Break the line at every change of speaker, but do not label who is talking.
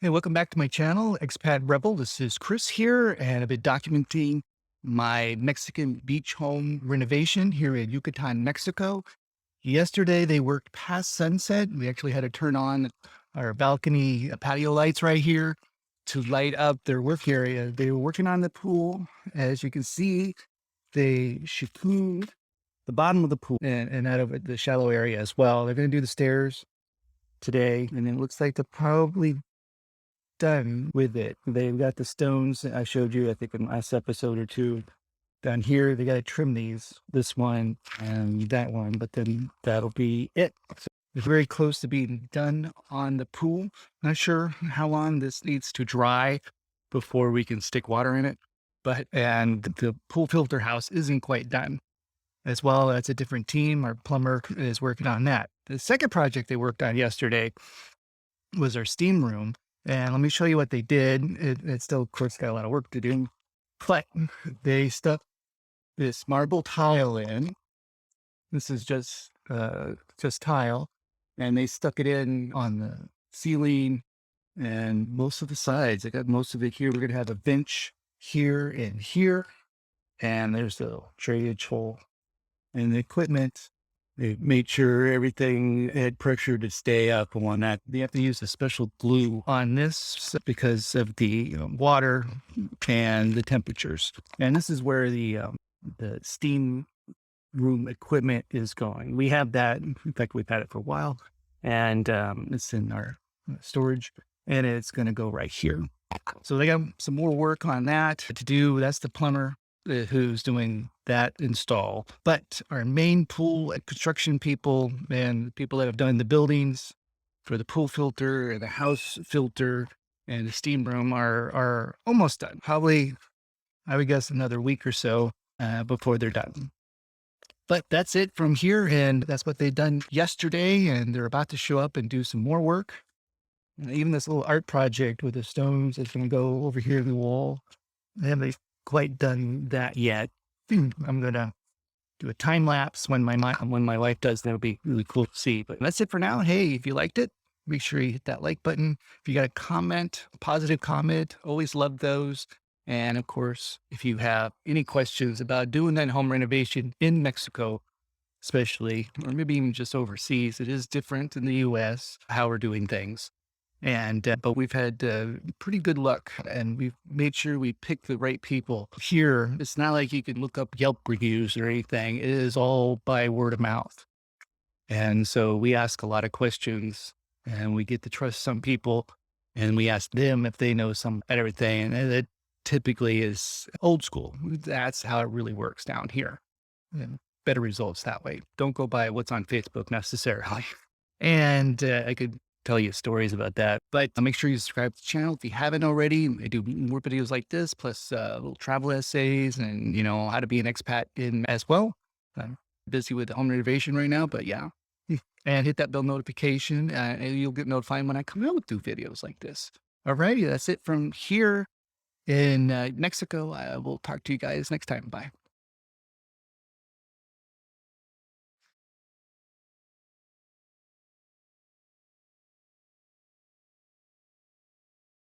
Hey, welcome back to my channel, Expat Rebel. This is Chris here, and I've been documenting my Mexican beach home renovation here in Yucatan, Mexico. Yesterday, they worked past sunset. We actually had to turn on our balcony patio lights right here to light up their work area. They were working on the pool. As you can see, they shampooed the bottom of the pool and out of the shallow area as well. They're going to do the stairs today, and it looks like they're probably done with it. They've got the stones I showed you, I think, in the last episode or two. Down here, they got to trim this one and that one, but then that'll be it. So it's very close to being done on the pool. Not sure how long this needs to dry before we can stick water in it, and the pool filter house isn't quite done as well. That's a different team. Our plumber is working on that. The second project they worked on yesterday was our steam room. And let me show you what they did. It still, of course, got a lot of work to do, but they stuck this marble tile in. This is just tile, and they stuck it in on the ceiling and most of the sides. I got most of it here. We're gonna have a bench here and here, and there's a drainage hole and the equipment. They made sure everything had pressure to stay up on that. They have to use a special glue on this because of the water and the temperatures. And this is where the steam room equipment is going. We have that. In fact, we've had it for a while, and it's in our storage, and it's going to go right here. So they got some more work on that to do. That's the plumber who's doing that install. But our main pool and construction people and people that have done the buildings for the pool filter and the house filter and the steam room are almost done. Probably, I would guess, another week or so before they're done. But that's it from here, and that's what they've done yesterday, and they're about to show up and do some more work. Even this little art project with the stones is going to go over here in the wall. They haven't quite done that yet. I'm gonna do a time lapse when my wife does. That'll be really cool to see. But that's it for now. Hey, if you liked it, make sure you hit that like button. If you got a comment, a positive comment, always love those. And of course, if you have any questions about doing that home renovation in Mexico, especially, or maybe even just overseas, it is different in the US how we're doing things. But we've had pretty good luck, and we've made sure we pick the right people. Here, it's not like you can look up Yelp reviews or anything. It is all by word of mouth. And so we ask a lot of questions, and we get to trust some people, and we ask them if they know some everything. And it typically is old school. That's how it really works down here. And better results that way. Don't go by what's on Facebook necessarily. And I could tell you stories about that, but make sure you subscribe to the channel if you haven't already. I do more videos like this, plus little travel essays and, how to be an expat in as well. I'm busy with the home renovation right now, but yeah. And hit that bell notification, and you'll get notified when I come out with new videos like this. Alrighty, that's it from here in Mexico. I will talk to you guys next time. Bye.